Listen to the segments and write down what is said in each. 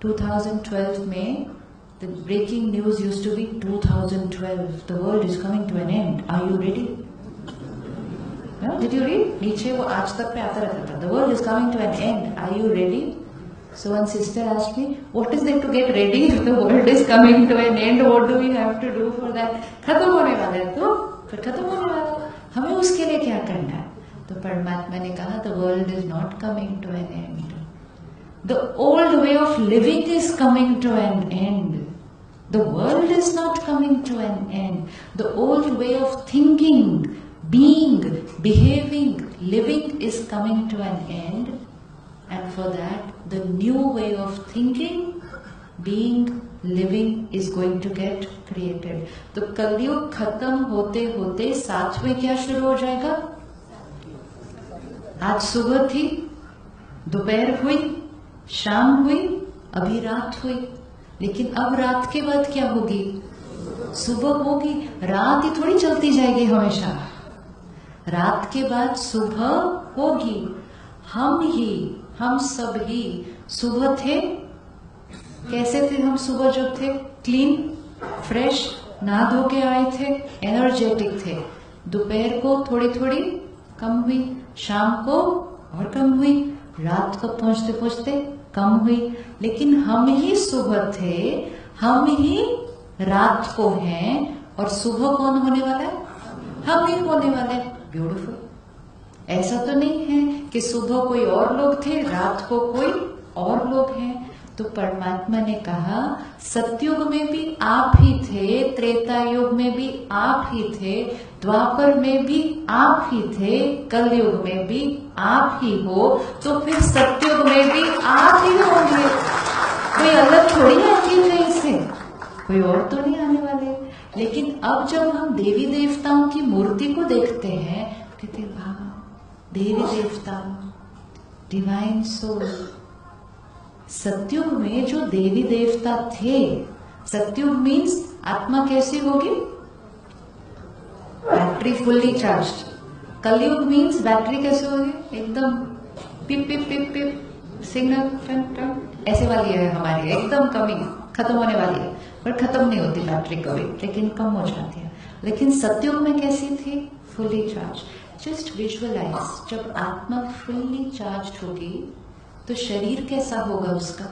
2012 में the breaking news used to be 2012 the world is coming to an end. Are you ready? No? Did you read? नीचे वो आज तक पे आता रहता था. The world is coming to an end. Are you ready? So one sister asked me, what is there to get ready if the world is coming to an end? What do we have to do for that? खत्म होने वाला है तो फिर खत्म होने वाला है. हमें उसके लिए क्या करना है? तो परमात्मा ने कहा the world is not coming to an end. The old way of living is coming to an end. The world is not coming to an end. The old way of thinking, being, behaving, living is coming to an end. And for that, the new way of thinking, being, living is going to get created. तो कलयुग खत्म होते होते साथ में क्या शुरू हो जाएगा? आज सुबह थी, दोपहर हुई, शाम हुई, अभी रात हुई. लेकिन अब रात के बाद क्या होगी? सुबह होगी. रात ही थोड़ी चलती जाएगी हमेशा. रात के बाद सुबह होगी. हम सब ही सुबह थे. कैसे थे हम सुबह जब थे? क्लीन, फ्रेश, नहा धो के आए थे, एनर्जेटिक थे. दोपहर को थोड़ी थोड़ी कम हुई, शाम को और कम हुई, रात को पहुंचते पहुंचते कम हुई. लेकिन हम ही सुबह थे, हम ही रात को हैं, और सुबह कौन होने वाला है? हम ही होने वाले हैं. ब्यूटीफुल. ऐसा तो नहीं है कि सुबह कोई और लोग थे, रात को कोई और लोग हैं. तो परमात्मा ने कहा सतयुग में भी आप ही थे, त्रेता युग में भी आप ही थे, द्वापर में भी आप ही थे, कलयुग में भी आप ही हो. तो फिर सतयुग में भी आप ही होंगे. कोई अलग थोड़ी आएंगे कहीं से, कोई और तो नहीं आने वाले. लेकिन अब जब हम देवी देवताओं की मूर्ति को देखते हैं, कहते वाह, देवी देवता, डिवाइन सोल. सतयुग में जो देवी देवता थे, सतयुग मीन्स आत्मा कैसी होगी? Battery fully charge. कलयुग मीन्स बैटरी कैसे होगी? एकदम पिप पिप पिप पिप, सिग्नल टन टन, ऐसे वाली है हमारी, एकदम कमिंग, खत्म होने वाली है. पर खत्म नहीं होती बैटरी कभी, लेकिन कम हो जाती है. लेकिन सतयुग में कैसी थी? Fully charge. जस्ट विजुअलाइज, जब आत्मा फुल्ली चार्ज होगी तो शरीर कैसा होगा उसका?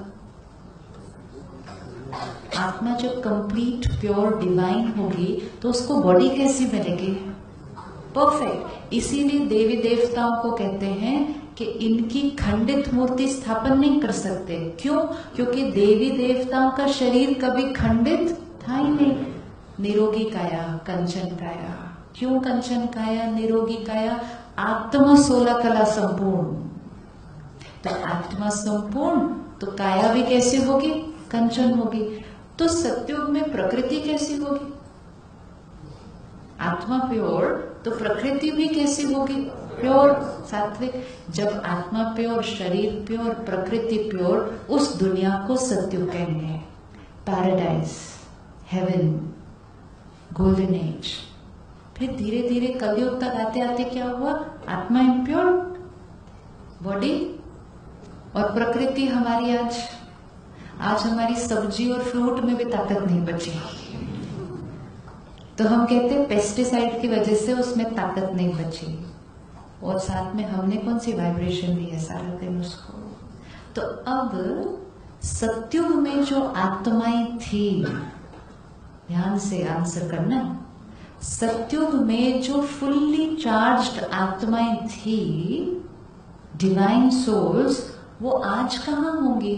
आत्मा जब कंप्लीट प्योर डिवाइन होगी तो उसको बॉडी कैसी मिलेगी? परफेक्ट. इसीलिए देवी देवताओं को कहते हैं कि इनकी खंडित मूर्ति स्थापन नहीं कर सकते. क्यों? क्योंकि देवी देवताओं का शरीर कभी खंडित था ही नहीं. निरोगी काया, कंचन काया. क्यों कंचन काया, निरोगी काया? आत्मा 16 कला संपूर्ण. तो आत्मा संपूर्ण, तो काया भी कैसी होगी? कंचन होगी. तो सतयुग में प्रकृति कैसी होगी? आत्मा प्योर, तो प्रकृति भी कैसी होगी? प्योर, सात्विक. जब आत्मा प्योर, शरीर प्योर, प्रकृति प्योर, उस दुनिया को सतयुग कहेंगे. Paradise, heaven, golden age. फिर धीरे धीरे कलयुग तक आते आते क्या हुआ? आत्मा इम्प्योर, बॉडी और प्रकृति हमारी आज हमारी सब्जी और फ्रूट में भी ताकत नहीं बची. तो हम कहते हैं पेस्टिसाइड की वजह से उसमें ताकत नहीं बची, और साथ में हमने कौन सी वाइब्रेशन दी है सारा दिन उसको. तो अब सतयुग में जो आत्माएं थी, ध्यान से आंसर करना. सतयुग में जो फुल्ली चार्ज्ड आत्माएं थी, डिवाइन सोल्स, वो आज कहाँ होंगी?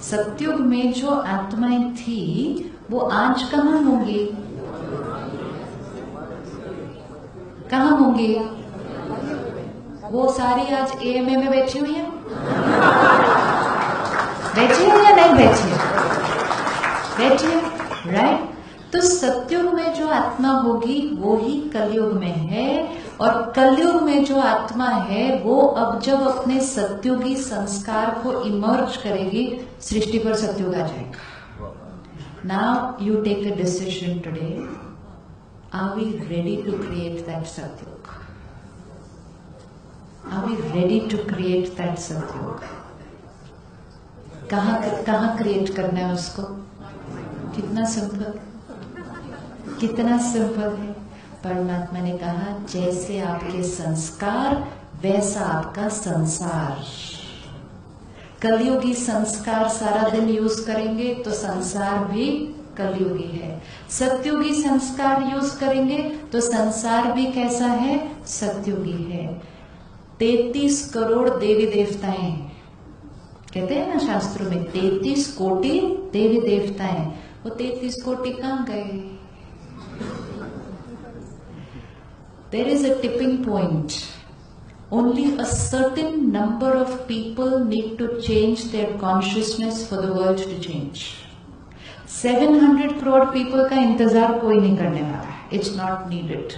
सतयुग में जो आत्माएं थी वो आज कहाँ होंगी? कहाँ होंगी? वो सारी आज एएमए में बैठी हुई है. बैठी है या नहीं बैठी है? बैठी है, राइट. तो सतयुग में जो आत्मा होगी वो ही कलयुग में है, और कलयुग में जो आत्मा है वो अब जब अपने सतयुगी संस्कार को इमर्ज करेगी, सृष्टि पर सतयुग आ जाएगा. Now you take a decision today. Are we ready to create that Satyug? Are we ready to create that Satyug? कहाँ क्रिएट करना है उसको? कितना सिंपल है। परमात्मा ने कहा जैसे आपके संस्कार वैसा आपका संसार। कलयुगी संस्कार सारा दिन यूज करेंगे तो संसार भी कलयुगी है। सत्युगी संस्कार यूज करेंगे तो संसार भी कैसा है? सत्युगी है। 33 करोड़ देवी देवताएं, कहते हैं ना शास्त्रों में 33 कोटि देवी देवताएं। वो 33 कोटि कहाँ गए? There is a tipping point. Only a certain number of people need to change their consciousness for the world to change. 700 crore people का इंतजार कोई नहीं करने वाला है. It's not needed.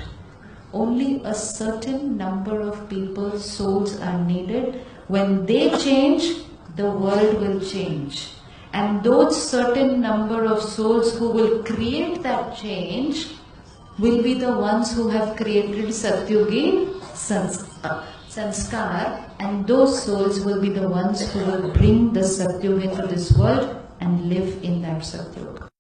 Only a certain number of people, souls are needed. When they change, the world will change. And those certain number of souls who will create that change will be the ones who have created Satyugi Sanskar, and those souls will be the ones who will bring the Satyuga into this world and live in that Satyuga.